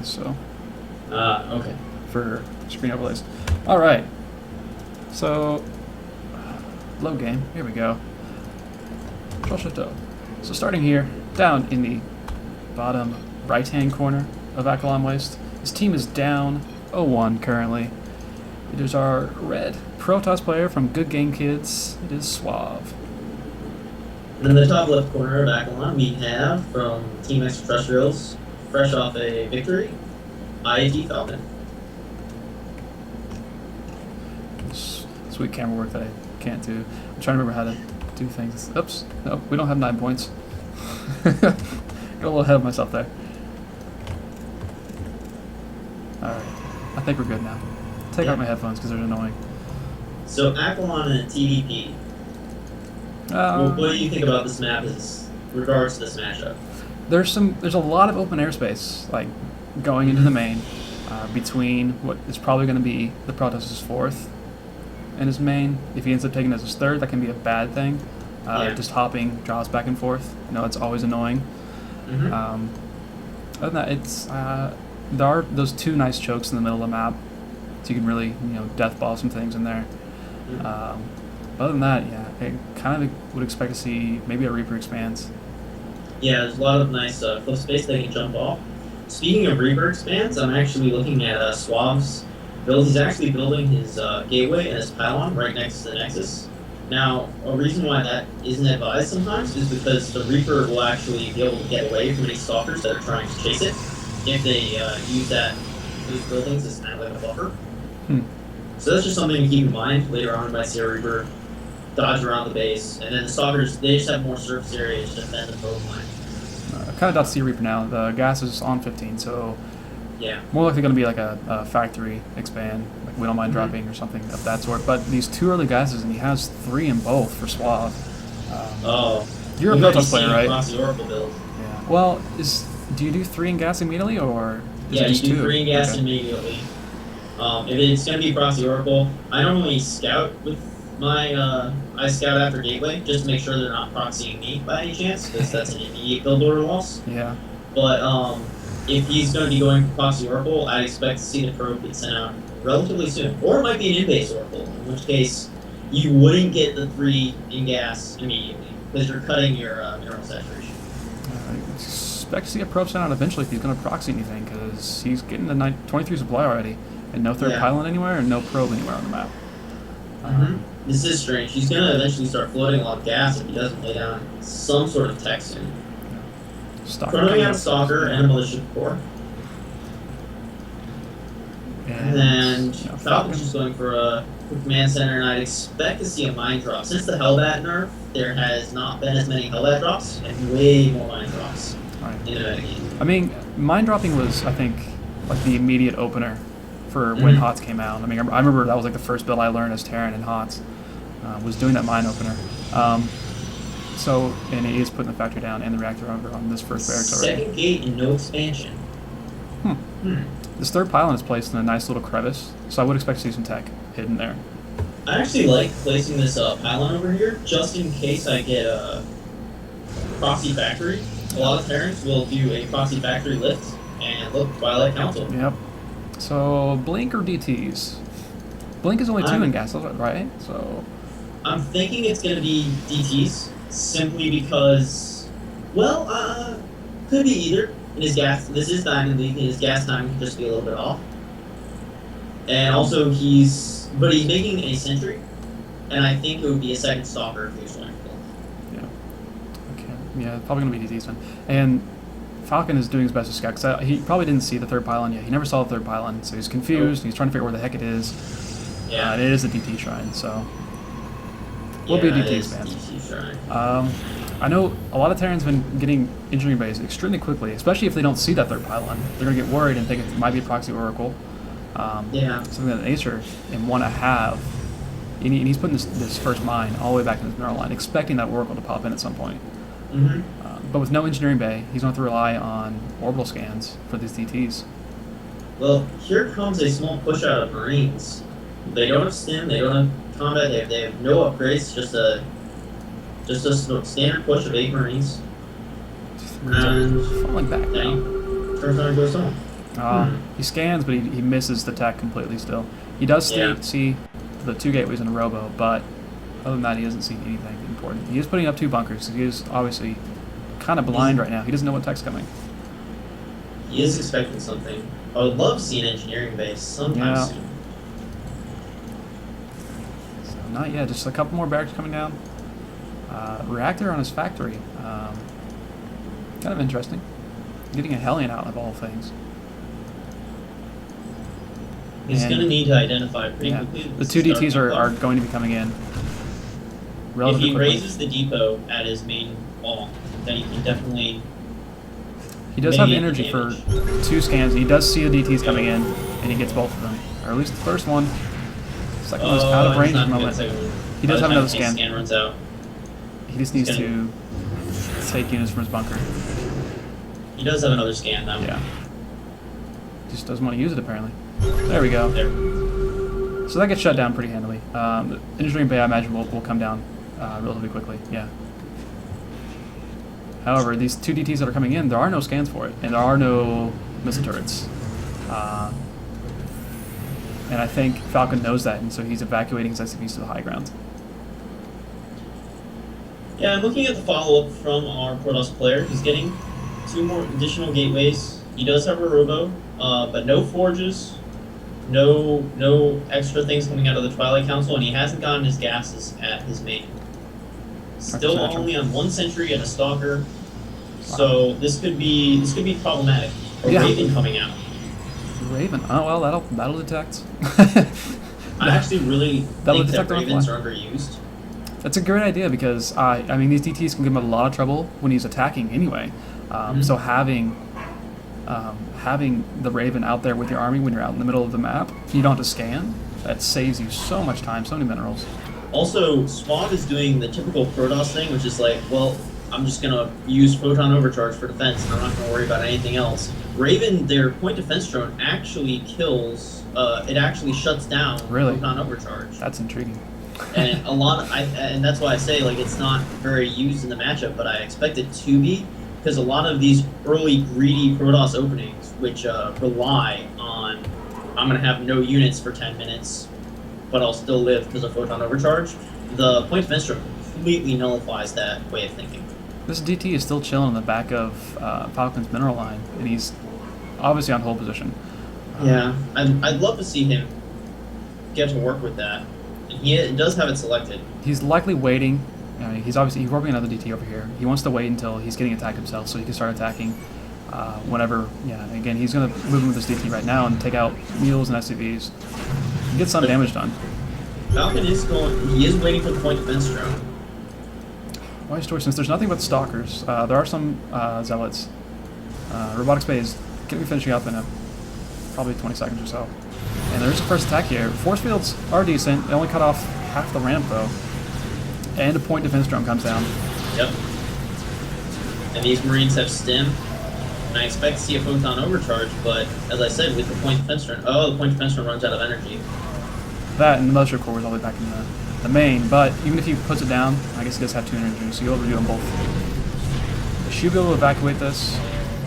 so Okay. for screen overlays. All right. So load game. Here we go. Control Shift O. So starting here, down in the bottom right-hand corner of Akalon Waste, this team is down 0-1 currently. It is our red Protoss player from Good Game Kids. It is Suave. And in the top left corner of Akalon, we have from Team Extraterrestrials, fresh off a victory, IAG Falcon. Sweet camera work that I can't do. I'm trying to remember how to do things. Oops. No, we don't have 9 points. Got a little ahead of myself there. Alright. I think we're good now. Take out my headphones because they're annoying. So Akalon and TDP. What do you think about this map as regards to this matchup? There's a lot of open airspace, like going into the main, between what is probably going to be the Protoss' 4th and his main. If he ends up taking it as his 3rd, that can be a bad thing. Just hopping drops back and forth. It's always annoying. Other than that, it's there are those 2 nice chokes in the middle of the map, so you can really death ball some things in there. Other than that, yeah, I kind of would expect to see maybe a Reaper expands. Yeah, there's a lot of nice cliff space they can jump off. Speaking of Reaper expands, I'm actually looking at Suave's build. He's actually building his gateway and his pylon right next to the Nexus. Now, a reason why that isn't advised sometimes is because the Reaper will actually be able to get away from any stalkers that are trying to chase it if they use those buildings as kind of like a buffer. So that's just something to keep in mind later on. If I see a Reaper dodge around the base, and then the stalkers, they just have more surface area to defend the probe line. Kind of doubt to see Reaper now. The gas is on 15, so yeah, more likely going to be like a factory expand, like we don't mind dropping or something of that sort. But these 2 early gases, and he has 3 in both for Suave. You're a Protoss player, right? Proxy Oracle build. Yeah. Well, do you do 3 in gas immediately, or is it just you do 2? 3 in gas immediately. If it's going to be Proxy Oracle, I normally scout with my I scout after gateway just to make sure they're not proxying me by any chance, because that's an immediate build order loss. Yeah. But if he's going to be going for Proxy Oracle, I'd expect to see the probe get sent out relatively soon. Or it might be an in-base Oracle, in which case you wouldn't get the 3 in gas immediately, because you're cutting your mineral saturation. I expect to see a probe sent out eventually if he's going to proxy anything, because he's getting the 23 supply already, and no 3rd pylon anywhere, and no probe anywhere on the map. This is strange. He's going to eventually start floating a lot of gas if he doesn't lay down some sort of tech soon. Throwing out a Stalker and a Militia Core. And Falcon's just going for a command center, and I'd expect to see a mine drop. Since the Hellbat nerf, there has not been as many Hellbat drops, and way more mine drops in the metagame. I mean, mine dropping was, I think, like the immediate opener for when HOTS came out. I mean, I remember that was like the first build I learned as Terran in HOTS, was doing that mine opener. And he is putting the factory down and the reactor over on this first barracks already. Second gate and no expansion. This 3rd pylon is placed in a nice little crevice, so I would expect to see some tech hidden there. I actually like placing this pylon over here, just in case I get a proxy factory. A lot of Terrans will do a proxy factory lift, and look, Twilight Council. Yep. So, Blink or DTs? Blink is only 2 in gas, right? So I'm thinking it's going to be DTs, simply because, well, could be either. In his gas, this is Diamond League, and his gas time can just be a little bit off. And also, he's making a sentry, and I think it would be a 2nd Stalker if he was going for Blink. Yeah. Okay. Yeah, probably going to be DTs then. And Falcon is doing his best to scout, because he probably didn't see the 3rd pylon yet. He never saw the 3rd pylon, so he's confused. He's trying to figure out where the heck it is. Yeah. And it is a DT shrine, so will be a DT expand. I know a lot of Terrans have been getting engineering bays extremely quickly, especially if they don't see that 3rd pylon. They're going to get worried and think it might be a proxy oracle. Something that Acer and want to have. And he's putting this first mine all the way back in his mineral line, expecting that oracle to pop in at some point. But with no engineering bay, he's going to have to rely on orbital scans for these DTs. Well, here comes a small push out of Marines. They don't have stim, they don't have combat, they have no upgrades, just a standard push of 8 Marines. And falling back now. turns on and goes home. He scans, but he misses the tech completely still. He does Yeah. see the 2 gateways in a robo, but other than that, he doesn't see anything important. He is putting up 2 bunkers. He is obviously kind of blind right now. He doesn't know what tech's coming. He is expecting something. I would love to see an engineering base sometime Yeah. soon. So not yet. Just a couple more barracks coming down. Reactor on his factory. Kind of interesting. Getting a Hellion out of all things. He's And- going to need to identify pretty Yeah. quickly. The 2 DTs are going to be coming in If relatively he quickly. raises the depot at his main wall, then he can definitely. He does have maybe energy for damage. 2 scans. He does see the DTs coming in, and he gets both of them. Or at least the first one. Second one's out of he's range at not the gonna moment. get the second one. He By does the have time another his scan. scan runs out. He just needs to take units from his bunker. He does have another scan though. Yeah. Just doesn't want to use it apparently. There we go. There. So that gets shut down pretty handily. The engineering bay, I imagine, will come down relatively quickly. Yeah. However, these 2 DTs that are coming in, there are no scans for it, and there are no missile turrets. And I think Falcon knows that, and so he's evacuating his SCVs to the high ground. Yeah, I'm looking at the follow-up from our Protoss player. He's getting 2 more additional gateways. He does have a robo, but no forges, no extra things coming out of the Twilight Council, and he hasn't gotten his gases at his main. Still That's only on 1 sentry and a stalker, so this could be problematic. A Yeah. Raven coming out. Raven. Oh well, that'll detect. I actually really That'll think that detect on the Ravens fly. are underused. That's a great idea because I mean these DTs can give him a lot of trouble when he's attacking anyway. So having the Raven out there with your army when you're out in the middle of the map, you don't have to scan. That saves you so much time, so many minerals. Also, Suave is doing the typical Protoss thing, which is like, well, I'm just gonna use Photon Overcharge for defense, and I'm not gonna worry about anything else. Raven, their point defense drone, actually kills. It actually shuts down Really? Photon Overcharge, That's intriguing. and and that's why I say like it's not very used in the matchup, but I expect it to be because a lot of these early greedy Protoss openings, which rely on, I'm gonna have no units for 10 minutes, but I'll still live because of Photon Overcharge. The point defense drone completely nullifies that way of thinking. This DT is still chilling in the back of Falcon's mineral line, and he's obviously on hold position. Yeah, I'd love to see him get to work with that. And he does have it selected. He's likely waiting. I mean, he's working another DT over here. He wants to wait until he's getting attacked himself, so he can start attacking whenever. Yeah, again, he's going to move in with this DT right now and take out mules and SCVs. Get some damage done. Falcon is going. He is waiting for the point defense drone. Wise choice. Since there's nothing but stalkers, there are some zealots. Robotics Bay is going to be finishing up in probably 20 seconds or so. And there's a first attack here. Force fields are decent. They only cut off half the ramp though. And a point defense drone comes down. Yep. And these Marines have stim. And I expect to see a Photon Overcharge, but as I said, with the point defense drone, the point defense drone runs out of energy. That and the Mothership Core was all the way back in the main, but even if he puts it down, I guess he does have 2 energy, so you'll be able to do them both. He should be able to evacuate this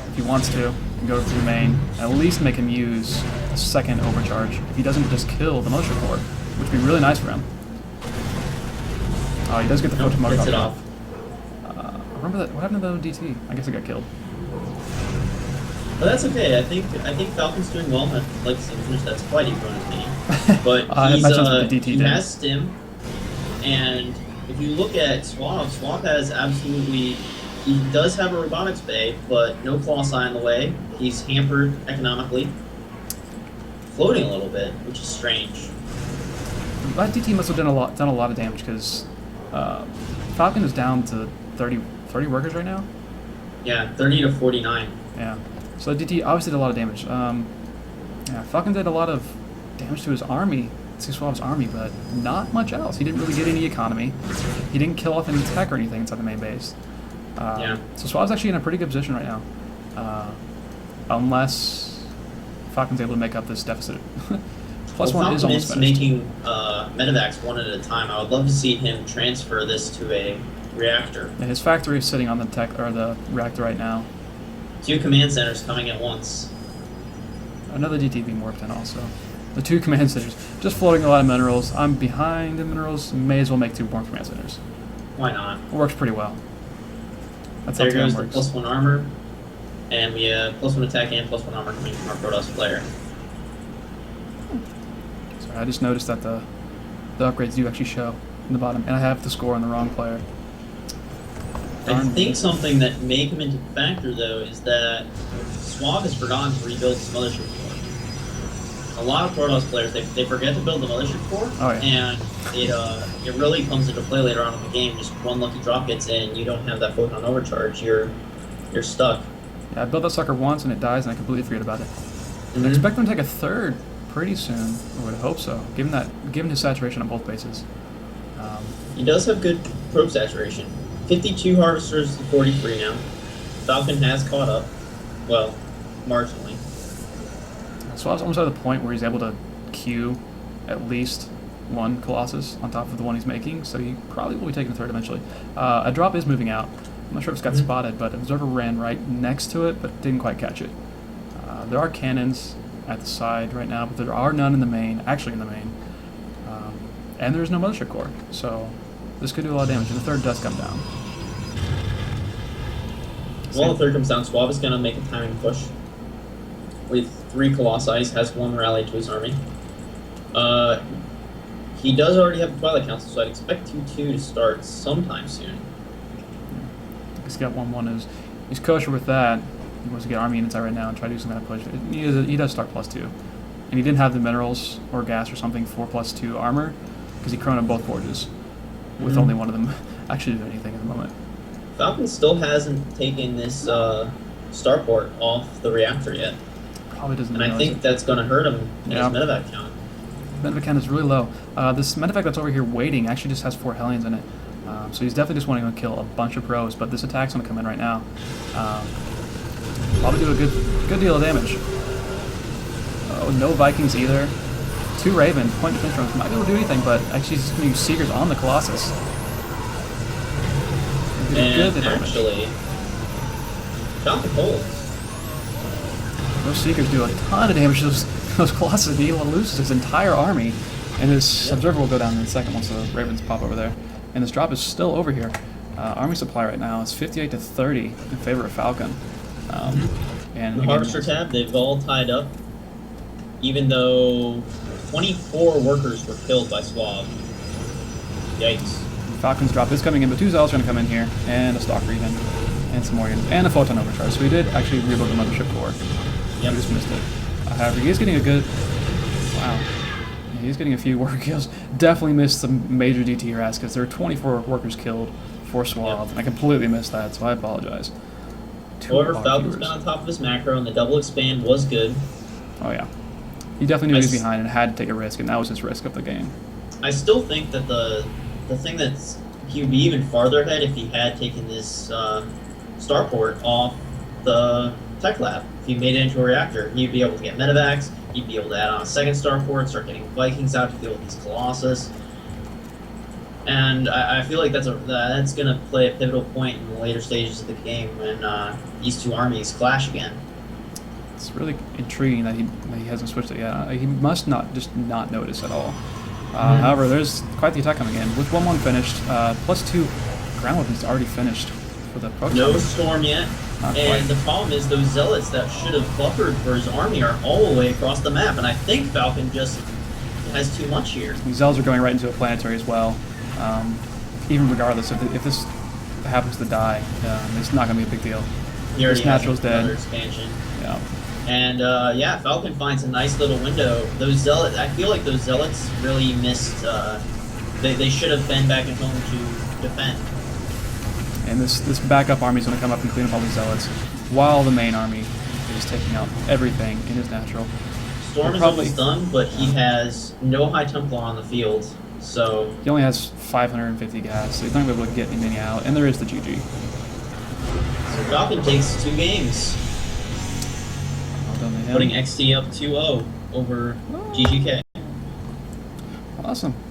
if he wants to, and go through the main, and at least make him use a second overcharge. If he doesn't just kill the Mothership Core, which would be really nice for him. Oh, he does get the photon Gets it off. off. Remember that? What happened to the DT? I guess it got killed. But that's okay. I think Falcon's doing well. I'd like to see him finish that supply depot in his mini. But That he's, matches what the DT he did. has stim, and if you look at Suave has absolutely. He does have a robotics bay, but no claw sign in the way. He's hampered economically, floating a little bit, which is strange. That DT must have done a lot of damage because Falcon is down to 30 workers right now. Yeah, 30 to 49. Yeah. So the DT obviously did a lot of damage. Yeah, Falcon did a lot of damage to his army, to Suave's army, but not much else. He didn't really get any economy. He didn't kill off any tech or anything inside the main base. Yeah. So Suave's actually in a pretty good position right now, unless Falcon's able to make up this deficit. Plus well, one is Falcon almost is finished. making medevacs one at a time. I would love to see him transfer this to a reactor. Yeah, his factory is sitting on the tech or the reactor right now. 2 command centers coming at once. Another DT being warped in also. The 2 command centers. Just floating a lot of minerals. I'm behind in minerals. May as well make 2 more command centers. Why not? It works pretty well. That's how There goes TM the works. +1 armor, and we have +1 attack and +1 armor coming from our Protoss player. Sorry, I just noticed that the upgrades do actually show in the bottom, and I have the score on the wrong player. I think something that may come into factor, though, is that Suave has forgotten to rebuild his mothership core. A lot of Protoss players, they forget to build the mothership core, Oh, yeah. and it really comes into play later on in the game. Just one lucky drop gets in, you don't have that photon overcharge, you're stuck. Yeah, I built that sucker once and it dies, and I completely forget about it. I expect them to take a 3rd pretty soon. I would hope so, given his saturation on both bases. He does have good probe saturation. 52 harvesters to 43 now. Falcon has caught up. Well, marginally. So I was almost at the point where he's able to queue at least 1 Colossus on top of the one he's making, so he probably will be taking a 3rd eventually. A drop is moving out. I'm not sure if it's got spotted, but Observer ran right next to it, but didn't quite catch it. There are cannons at the side right now, but there are none in the main, actually in the main. And there's no mothership core, so this could do a lot of damage, and the 3rd does come down. While the 3rd comes down, Suave is going to make a timing push. With 3 Colossi, has 1 rally to his army. He does already have the Twilight Council, so I'd expect 2-2 to start sometime soon. He's got 1-1. He's kosher with that. He wants to get army units out right now and try to do some kind of push. He does start +2. And he didn't have the minerals or gas or something for +2 armor, because he chronoed both forges, with only one of them actually doing anything at the moment. Falcon still hasn't taken this starport off the reactor yet. Probably doesn't And I realize think it. that's going to hurt him in Yeah. his medevac count. Medevac count is really low. This medevac that's over here waiting actually just has 4 Hellions in it. So he's definitely just wanting to kill a bunch of pros, but this attack's going to come in right now. Probably do a good deal of damage. Oh, no Vikings either. 2 Raven, point defense drones, might be able to do anything, but actually he's going to use Seekers on the Colossus. And actually, Falcon holds. Those Seekers do a ton of damage to those Colossus. He loses his entire army, and his Observer will go down in a second once the Ravens pop over there. And this drop is still over here. Army supply right now is 58 to 30 in favor of Falcon. And The Harvester tab, they've all tied up, even though 24 workers were killed by Suave. Yikes. Falcon's drop is coming in, but 2 Zealots are going to come in here, and a Stalker even, and some more units, and a Photon Overcharge. So he did actually rebuild the Mothership core. Yep. He just missed it. However, he is getting a good... Wow. Yeah, he's getting a few worker kills. Definitely missed some major DT harass, because there are 24 workers killed for Suave, and I completely missed that, so I apologize. However, Falcon's been on top of his macro, and the double expand was good. Oh, yeah. He definitely knew he was behind and had to take a risk, and that was his risk of the game. I still think that the thing that's he would be even farther ahead if he had taken this starport off the tech lab. If he made it into a reactor, he'd be able to get medevacs, he'd be able to add on a second starport, start getting Vikings out to deal with these Colossus. And I feel like that's going to play a pivotal point in the later stages of the game when these 2 armies clash again. It's really intriguing that he hasn't switched it yet. He must not notice at all. However, there's quite the attack coming in. With 1-1 finished, +2 ground weapons already finished for the Protoss. No storm yet. Not And quite. the problem is those Zealots that should have buffered for his army are all the way across the map. And I think Falcon just has too much here. These Zealots are going right into a planetary as well. Even regardless, if this happens to die, it's not going to be a big deal. He already This natural's has another dead. expansion. Yeah. And yeah, Falcon finds a nice little window. Those Zealots, I feel like those Zealots really missed. They should have been back at home to defend. And this backup army is going to come up and clean up all these Zealots, while the main army is taking out everything in his natural. Storm is almost done, but he has no High Templar on the field, so He only has 550 gas, so he's not going to be able to get many out. And there is the GG. so Falcon takes 2 games, Well done to him. putting XT up 2-0 over GGK. Awesome.